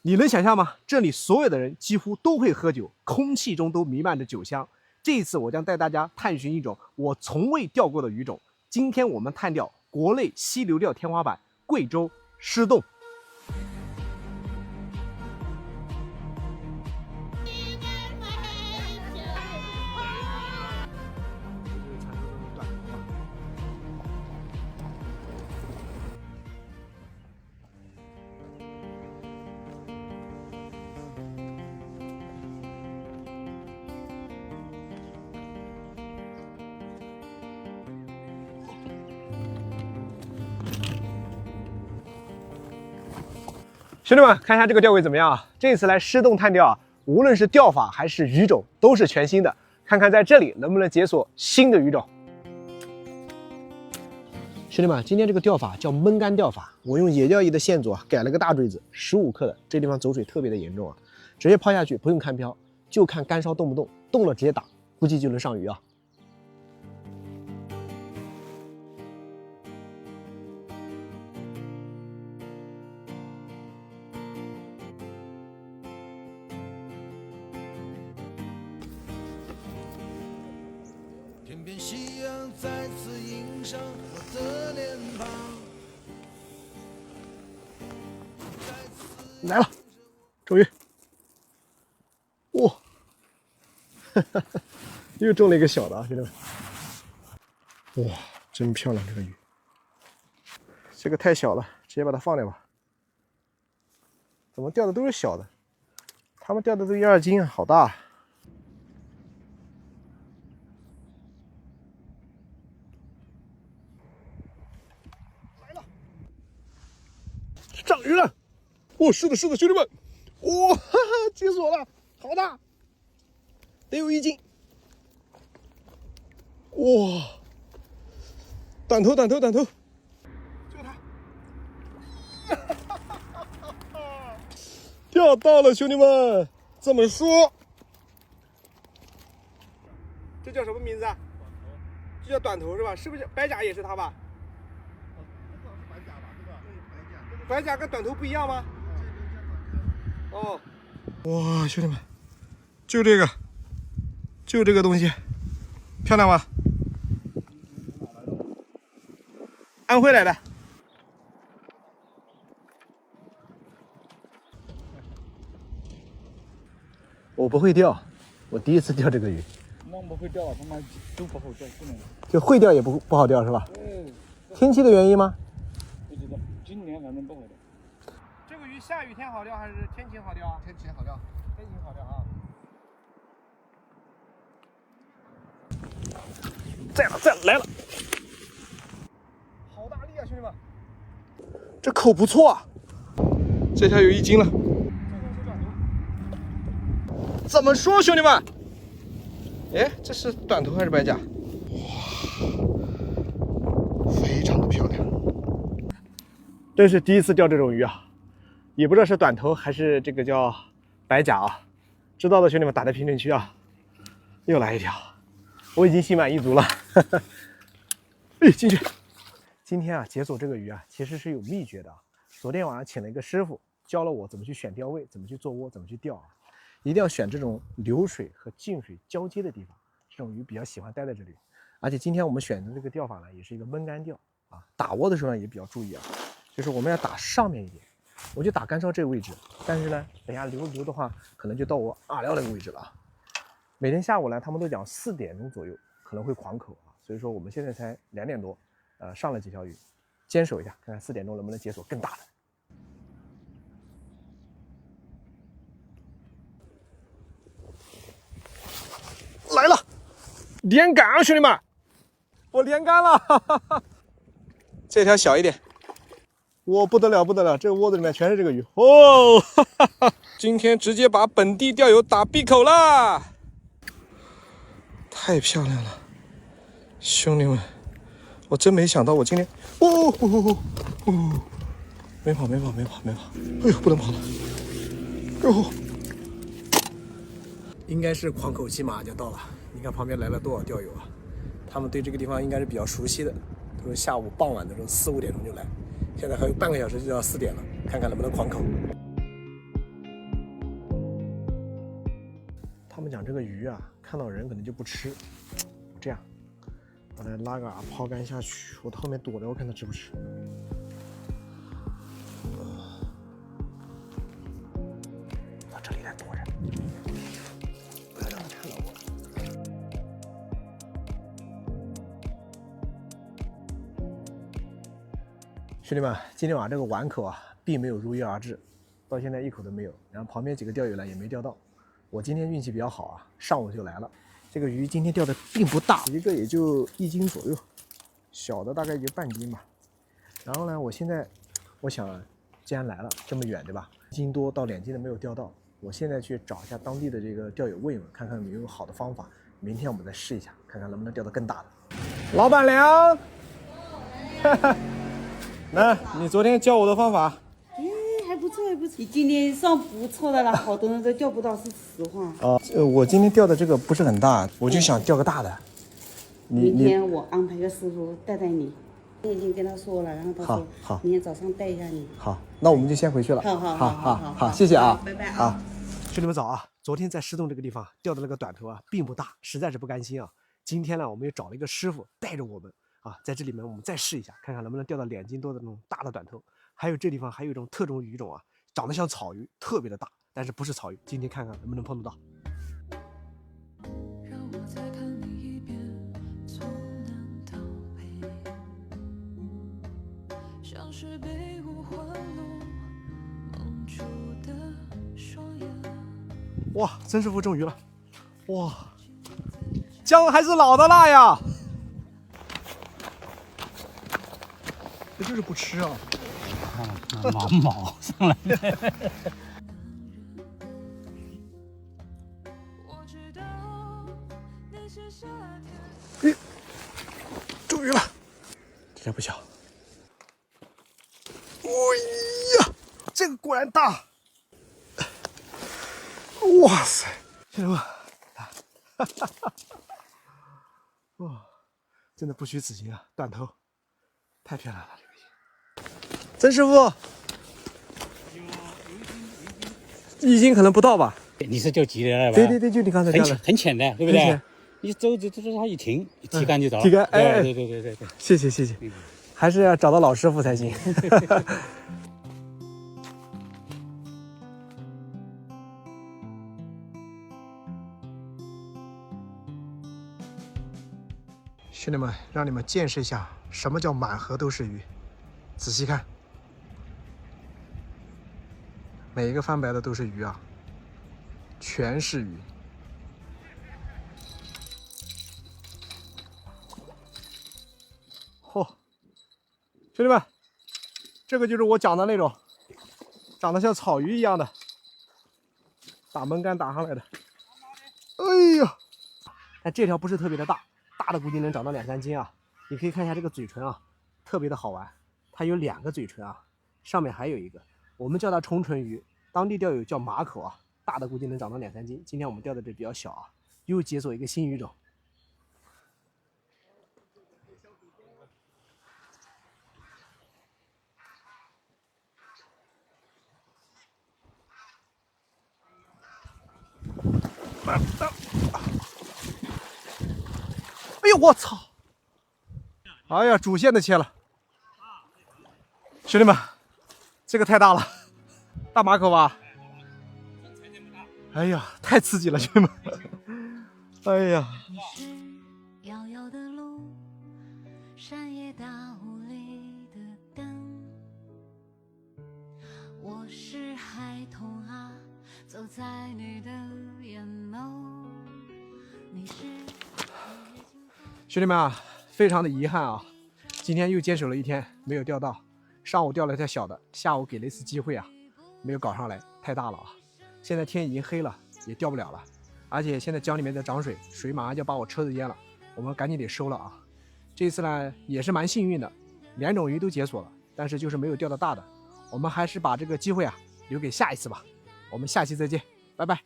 你能想象吗？这里所有的人几乎都会喝酒，空气中都弥漫着酒香。这一次，我将带大家探寻一种我从未钓过的鱼种。今天我们探钓国内溪流钓天花板——贵州狮洞。兄弟们，看一下这个钓位怎么样啊？这次来狮洞探钓啊，无论是钓法还是鱼种都是全新的，看看在这里能不能解锁新的鱼种。兄弟们，今天这个钓法叫焖干钓法，我用野钓仪的线组啊改了个大坠子，15克的，这地方走水特别的严重啊，直接抛下去不用看漂，就看干烧动不动，动了直接打，估计就能上鱼啊。天边夕阳再次映上我的脸庞。来了，终于，哇，又中了一个小的啊，兄弟们，哇，真漂亮这个鱼，这个太小了，直接把它放掉吧。怎么钓的都是小的？他们钓的都1、2斤啊，好大啊！上鱼了！哦，是的，是的，兄弟们，哇、哈哈，解锁了，好大，得有1斤。哇，短头，就它，钓到了，兄弟们，这么说，这叫什么名字啊？这叫短头是吧？是不是白甲也是它吧？白甲跟短头不一样吗？哦，哇，兄弟们，就这个东西，漂亮吗？安徽来的。我不会钓，我第一次钓这个鱼。那不会钓，他妈都不好钓，不能。就会钓也不好钓是吧？天气的原因吗？不知道，今年反正不好钓。这个鱼下雨天好钓还是天晴好钓啊？天气好钓，天晴好钓啊！在了，来了！好大力啊，兄弟们！这口不错啊，这条有1斤了。怎么说，兄弟们？哎，这是短头还是白甲？哇，非常的漂亮。真是第一次钓这种鱼啊，也不知道是短头还是这个叫白甲啊。知道的兄弟们打在评论区啊。又来一条，我已经心满意足了。哎，进去。今天啊，解锁这个鱼啊，其实是有秘诀的啊。昨天晚上请了一个师傅，教了我怎么去选钓位，怎么去做窝，怎么去钓啊。一定要选这种流水和静水交接的地方，这种鱼比较喜欢待在这里。而且今天我们选的这个钓法呢，也是一个焖干钓啊。打窝的时候呢，也比较注意啊，就是我们要打上面一点，我就打干烧这个位置。但是呢，等下流的话，可能就到我饵料那个位置了啊。每天下午呢，他们都讲4点钟左右可能会狂口啊，所以说我们现在才2点多，上了几条鱼，坚守一下，看看4点钟能不能解锁更大的。来了，连杆啊，兄弟们，我连杆了，哈哈哈。这条小一点，我不得了，这个窝子里面全是这个鱼哦，哈哈哈。今天直接把本地钓友打闭口啦，太漂亮了，兄弟们，我真没想到我今天，没跑，哎呦，不能跑了，哟。应该是狂口期马上就到了，你看旁边来了多少钓友啊！他们对这个地方应该是比较熟悉的，都是下午傍晚的时候4、5点钟就来，现在还有半个小时就要4点了，看看能不能狂口。他们讲这个鱼啊，看到人可能就不吃。这样，把它拉个饵抛竿下去，我到后面躲着，我看它吃不吃。到这里来躲着，不要让它看到我。兄弟们，今天晚上这个碗口啊，并没有如约而至，到现在一口都没有。然后旁边几个钓友呢也没钓到。我今天运气比较好啊，上午就来了。这个鱼今天钓的并不大，一个也就1斤左右，小的大概也就半斤吧。然后呢，我想，既然来了这么远，对吧？1斤多到2斤的没有钓到，我现在去找一下当地的这个钓友问一问，看看有没有好的方法。明天我们再试一下，看看能不能钓到更大的。老板娘，来，你昨天教我的方法。还不错，还不错。你今天算不错的了，好多人都钓不到，是实话。我今天钓的这个不是很大，我就想钓个大的。明天我安排个师傅带你，我已经跟他说了，然后他说好，明天早上带一下你。好，那我们就先回去了。好，谢谢啊，拜拜啊。兄弟们早啊！昨天在石洞这个地方钓的那个短头啊，并不大，实在是不甘心啊。今天呢，我们又找了一个师傅带着我们啊，在这里面我们再试一下，看看能不能钓到2斤多的那种大的短头。还有这地方还有一种特种鱼种啊，长得像草鱼，特别的大，但是不是草鱼。今天看看能不能碰得到。让我再看你一遍，从南到北，像是被五环路蒙住的双眼。哇，曾师傅中鱼了！哇，姜还是老的辣呀！这就是不吃啊。毛上来了。终于了，这条不小。哎呀，这个果然大！哇塞，兄弟们，哇，真的不虚此行啊！短头，太漂亮了，这个鱼。曾师傅，1斤可能不到吧？你是钓急来了吧？对，就你刚才钓的，很浅的，对不对？你走它一停，提竿就着了。提竿，哎，对，谢谢，还是要找到老师傅才行。兄弟们，让你们见识一下什么叫满河都是鱼，仔细看。每一个翻白的都是鱼啊，全是鱼。嚯，兄弟们，这个就是我讲的那种，长得像草鱼一样的，打门杆打上来的。哎呀，但这条不是特别的大，大的估计能长到2、3斤啊。你可以看一下这个嘴唇啊，特别的好玩，它有2个嘴唇啊，上面还有一个。我们叫它冲唇鱼，当地钓友叫马口啊，大的估计能长到2、3斤。今天我们钓的这比较小啊，又解锁一个新鱼种。哎呦我操！哎呀，主线的切了，兄弟们。这个太大了，大马口吧？哎呀，太刺激了，兄弟们！哎呀，遥遥的路，山野大雾里的灯。我是孩童啊，走在你的眼眸。你是兄弟们啊，非常的遗憾啊，今天又坚守了1天，没有钓到。上午钓了一条小的，下午给了一次机会啊，没有搞上来，太大了啊！现在天已经黑了，也钓不了了，而且现在江里面在涨水，水马上就要把我车子淹了，我们赶紧得收了啊！这次呢也是蛮幸运的，2种鱼都解锁了，但是就是没有钓到大的，我们还是把这个机会啊留给下一次吧。我们下期再见，拜拜。